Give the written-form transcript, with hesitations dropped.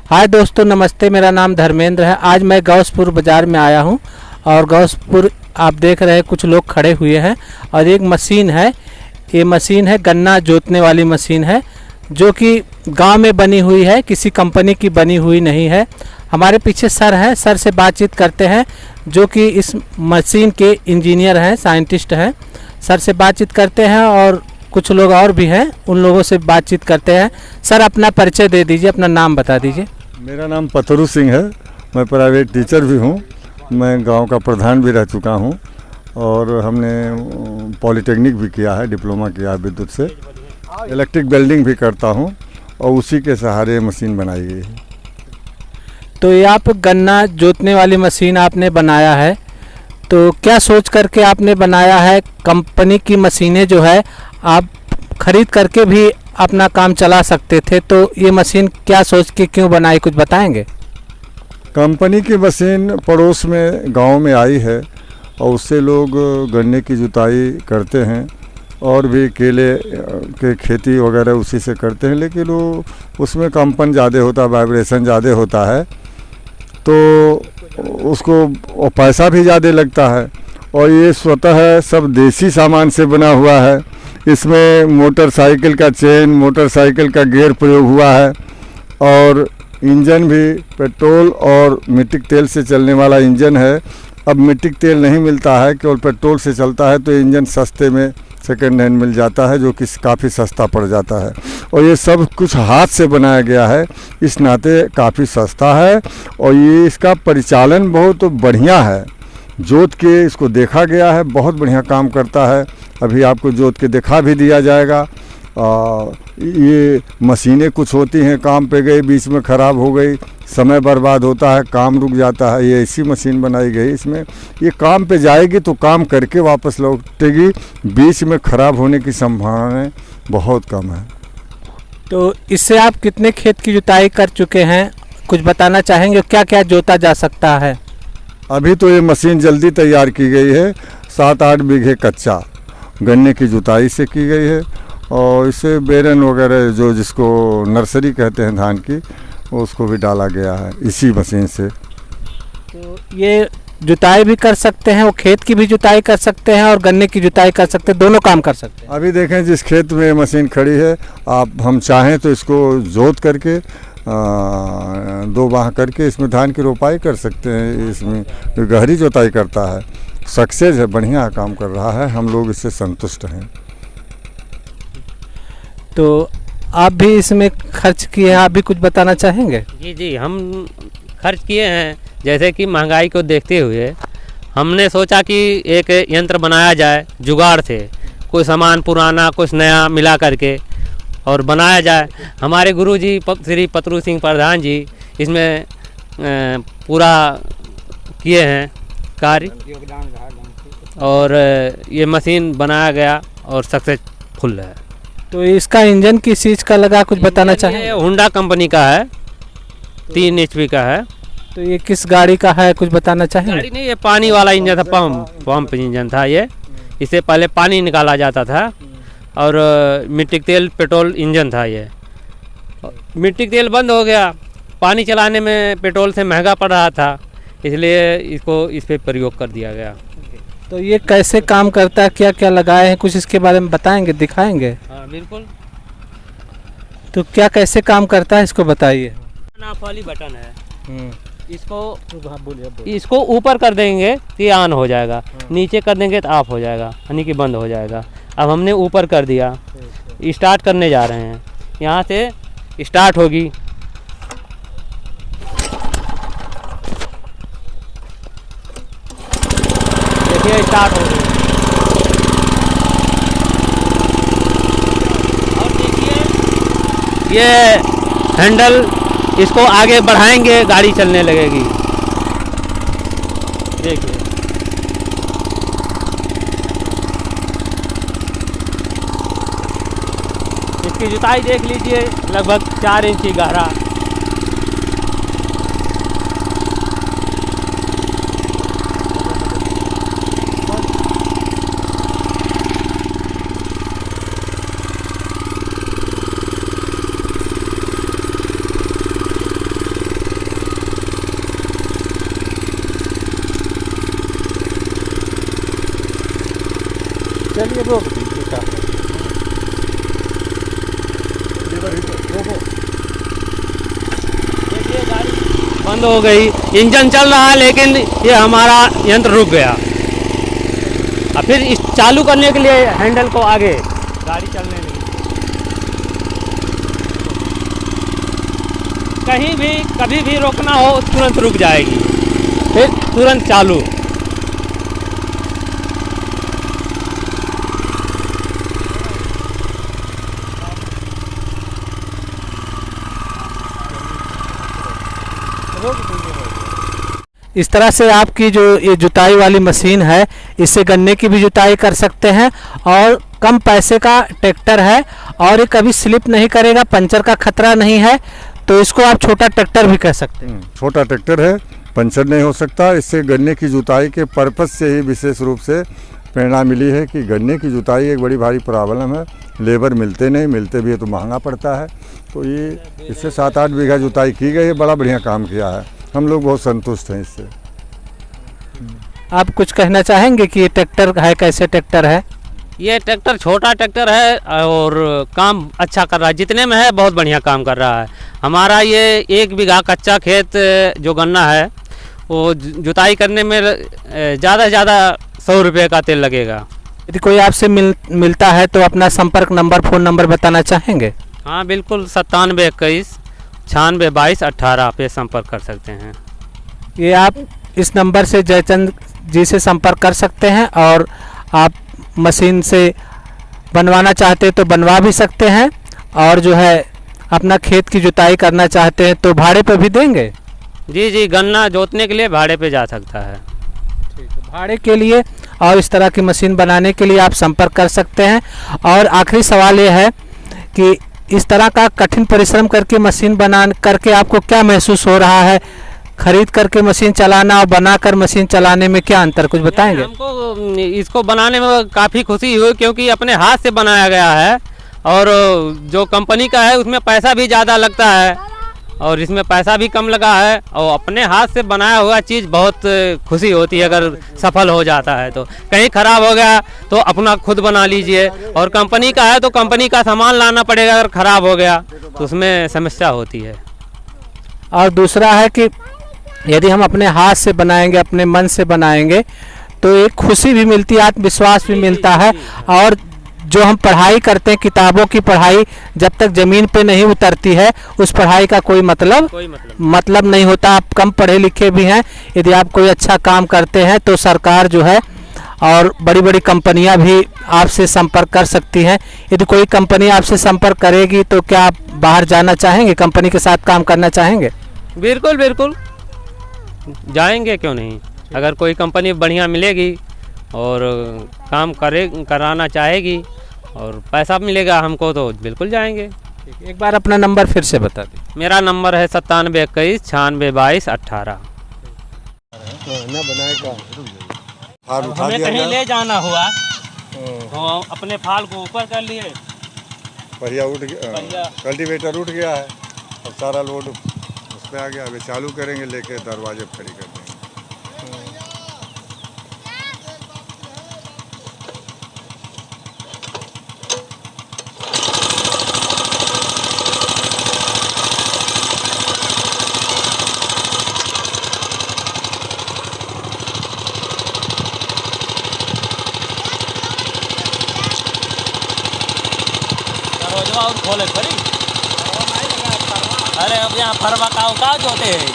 हाय दोस्तों, नमस्ते। मेरा नाम धर्मेंद्र है। आज मैं गौसपुर बाज़ार में आया हूं और गौसपुर आप देख रहे हैं कुछ लोग खड़े हुए हैं और एक मशीन है। ये मशीन है गन्ना जोतने वाली मशीन है जो कि गांव में बनी हुई है, किसी कंपनी की बनी हुई नहीं है। हमारे पीछे सर है, सर से बातचीत करते हैं जो कि इस मशीन के इंजीनियर हैं, साइंटिस्ट हैं। सर से बातचीत करते हैं और कुछ लोग और भी हैं, उन लोगों से बातचीत करते हैं। सर अपना परिचय दे दीजिए, अपना नाम बता दीजिए। मेरा नाम पथरू सिंह है। मैं प्राइवेट टीचर भी हूँ। मैं गांव का प्रधान भी रह चुका हूँ और हमने पॉलिटेक्निक भी किया है, डिप्लोमा किया है विद्युत से। इलेक्ट्रिक वेल्डिंग भी करता हूँ और उसी के सहारे मशीन बनाई गई है। तो ये आप गन्ना जोतने वाली मशीन आपने बनाया है, तो क्या सोच करके आपने बनाया है? कंपनी की मशीनें जो है आप खरीद करके भी अपना काम चला सकते थे, तो ये मशीन क्या सोच के क्यों बनाई, कुछ बताएंगे? कंपनी की मशीन पड़ोस में गांव में आई है और उससे लोग गन्ने की जुताई करते हैं और भी केले के खेती वगैरह उसी से करते हैं, लेकिन वो उसमें कंपन ज़्यादा होता है, वाइब्रेशन ज़्यादा होता है, तो उसको पैसा भी ज़्यादा लगता है। और ये स्वतः सब देसी सामान से बना हुआ है। इसमें मोटरसाइकिल का चेन, मोटरसाइकिल का गियर प्रयोग हुआ है और इंजन भी पेट्रोल और मिट्टी तेल से चलने वाला इंजन है। अब मिट्टी तेल नहीं मिलता है, केवल पेट्रोल से चलता है, तो इंजन सस्ते में सेकेंड हैंड मिल जाता है जो कि काफ़ी सस्ता पड़ जाता है। और ये सब कुछ हाथ से बनाया गया है, इस नाते काफ़ी सस्ता है और ये इसका परिचालन बहुत बढ़िया है। जोत के इसको देखा गया है, बहुत बढ़िया काम करता है। अभी आपको जोत के दिखा भी दिया जाएगा। ये मशीनें कुछ होती हैं काम पे गई, बीच में ख़राब हो गई, समय बर्बाद होता है, काम रुक जाता है। ये ऐसी मशीन बनाई गई, इसमें ये काम पे जाएगी तो काम करके वापस लौटेगी, बीच में ख़राब होने की संभावनाएं बहुत कम है। तो इससे आप कितने खेत की जुताई कर चुके हैं, कुछ बताना चाहेंगे? क्या क्या जोता जा सकता है? अभी तो ये मशीन जल्दी तैयार की गई है। 7-8 बीघे कच्चा गन्ने की जुताई से की गई है और इससे बेरन वगैरह जो जिसको नर्सरी कहते हैं धान की, उसको भी डाला गया है इसी मशीन से। तो ये जुताई भी कर सकते हैं, वो खेत की भी जुताई कर सकते हैं और गन्ने की जुताई कर सकते हैं, दोनों काम कर सकते हैं। अभी देखें जिस खेत में मशीन खड़ी है, आप हम चाहें तो इसको जोत करके 2 बाह करके इसमें धान की रोपाई कर सकते हैं। इसमें गहरी जुताई करता है, सक्सेस है, बढ़िया काम कर रहा है, हम लोग इससे संतुष्ट हैं। तो आप भी इसमें खर्च किए हैं, आप भी कुछ बताना चाहेंगे? जी, हम खर्च किए हैं। जैसे कि महंगाई को देखते हुए हमने सोचा कि एक यंत्र बनाया जाए, जुगाड़ से कोई सामान पुराना कुछ नया मिला करके और बनाया जाए। हमारे गुरुजी श्री पथरू सिंह प्रधान जी इसमें पूरा किए हैं कार्य और ये मशीन बनाया गया और सक्सेसफुल है। तो इसका इंजन किस चीज़ का लगा, कुछ बताना चाहेंगे? होंडा कंपनी का है, 3 HP का है। तो ये किस गाड़ी का है, कुछ बताना चाहेंगे? गाड़ी नहीं, ये पानी वाला इंजन था, पंप इंजन था ये। इससे पहले पानी निकाला जाता था और मिट्टी तेल पेट्रोल इंजन था ये। मिट्टी तेल बंद हो गया, पानी चलाने में पेट्रोल से महंगा पड़ रहा था, इसलिए इसको इस पे प्रयोग कर दिया गया। तो ये कैसे काम करता है, क्या क्या लगाए हैं, कुछ इसके बारे में बताएंगे, दिखाएंगे? हाँ बिल्कुल। तो क्या कैसे काम करता है, इसको बताइए। ऑफ वाली बटन है, इसको ऊपर कर देंगे तो ये ऑन हो जाएगा, नीचे कर देंगे तो ऑफ हो जाएगा, यानी कि बंद हो जाएगा। अब हमने ऊपर कर दिया, स्टार्ट करने जा रहे हैं, यहाँ से स्टार्ट होगी। देखिए स्टार्ट हो गई और देखिए ये हैंडल, इसको आगे बढ़ाएंगे गाड़ी चलने लगेगी। देखिए इसकी जुताई देख लीजिए, लगभग 4 इंच की गहरा। रोक दीजिए क्या देखिए गाड़ी बंद हो गई, इंजन चल रहा है लेकिन ये हमारा यंत्र रुक गया। अब फिर इस चालू करने के लिए हैंडल को आगे गाड़ी चलने लगी। कहीं भी कभी भी रोकना हो तुरंत रुक जाएगी, फिर तुरंत चालू। इस तरह से आपकी जो ये जुताई वाली मशीन है, इससे गन्ने की भी जुताई कर सकते हैं और कम पैसे का ट्रैक्टर है और ये कभी स्लिप नहीं करेगा, पंचर का खतरा नहीं है, तो इसको आप छोटा ट्रैक्टर भी कह सकते हैं। छोटा ट्रैक्टर है, पंचर नहीं हो सकता। इससे गन्ने की जुताई के पर्पस से ही विशेष रूप से प्रेरणा मिली है कि गन्ने की जुताई एक बड़ी भारी प्रॉब्लम है, लेबर मिलते नहीं, मिलते भी है तो महंगा पड़ता है। तो ये इससे 7-8 बीघा जुताई की गई है, बड़ा बढ़िया काम किया है, हम लोग बहुत संतुष्ट हैं इससे। आप कुछ कहना चाहेंगे कि ये ट्रैक्टर है, कैसे ट्रैक्टर है? ये ट्रैक्टर छोटा ट्रैक्टर है और काम अच्छा कर रहा है, जितने में है बहुत बढ़िया काम कर रहा है। हमारा ये 1 बीघा कच्चा खेत जो गन्ना है वो जुताई करने में ज़्यादा से ज़्यादा 100 रुपये का तेल लगेगा। यदि कोई आपसे मिलता है तो अपना संपर्क नंबर, फ़ोन नंबर बताना चाहेंगे? हाँ बिल्कुल, 9721 9622 18 पे संपर्क कर सकते हैं। ये आप इस नंबर से जयचंद जी से संपर्क कर सकते हैं और आप मशीन से बनवाना चाहते तो बनवा भी सकते हैं और जो है अपना खेत की जुताई करना चाहते हैं तो भाड़े पे भी देंगे। जी जी, गन्ना जोतने के लिए भाड़े पे जा सकता है। ठीक है, भाड़े के लिए और इस तरह की मशीन बनाने के लिए आप संपर्क कर सकते हैं। और आखिरी सवाल ये है कि इस तरह का कठिन परिश्रम करके मशीन बना करके आपको क्या महसूस हो रहा है? खरीद करके मशीन चलाना और बनाकर मशीन चलाने में क्या अंतर, कुछ बताएंगे? हमको इसको बनाने में काफ़ी खुशी हुई क्योंकि अपने हाथ से बनाया गया है और जो कंपनी का है उसमें पैसा भी ज़्यादा लगता है और इसमें पैसा भी कम लगा है और अपने हाथ से बनाया हुआ चीज़ बहुत खुशी होती है अगर सफल हो जाता है। तो कहीं ख़राब हो गया तो अपना खुद बना लीजिए और कंपनी का है तो कंपनी का सामान लाना पड़ेगा, अगर ख़राब हो गया तो उसमें समस्या होती है। और दूसरा है कि यदि हम अपने हाथ से बनाएंगे, अपने मन से बनाएंगे तो एक खुशी भी मिलती है, आत्मविश्वास भी मिलता है। और जो हम पढ़ाई करते हैं, किताबों की पढ़ाई जब तक ज़मीन पे नहीं उतरती है उस पढ़ाई का कोई मतलब नहीं होता। आप कम पढ़े लिखे भी हैं, यदि आप कोई अच्छा काम करते हैं तो सरकार जो है और बड़ी बड़ी कंपनियां भी आपसे संपर्क कर सकती हैं। यदि कोई कंपनी आपसे संपर्क करेगी तो क्या आप बाहर जाना चाहेंगे, कंपनी के साथ काम करना चाहेंगे? बिल्कुल बिल्कुल, जाएंगे क्यों नहीं। अगर कोई कंपनी बढ़िया मिलेगी और काम कराना चाहेगी और पैसा मिलेगा हमको तो बिल्कुल जाएंगे। एक बार अपना नंबर फिर से बता दीजिए। मेरा नंबर है 9721 9622 18। हमें कहीं ले जाना हुआ तो अपने फाल को ऊपर कर लिए, पहिया उठ गया, कल्टीवेटर उठ गया है, अब सारा लोड उसमें आ गया। अभी चालू करेंगे, लेके दरवाजे खड़ी कर देंगे। और खोले खरी, अरे अब यहाँ फरवा का जोते हैं।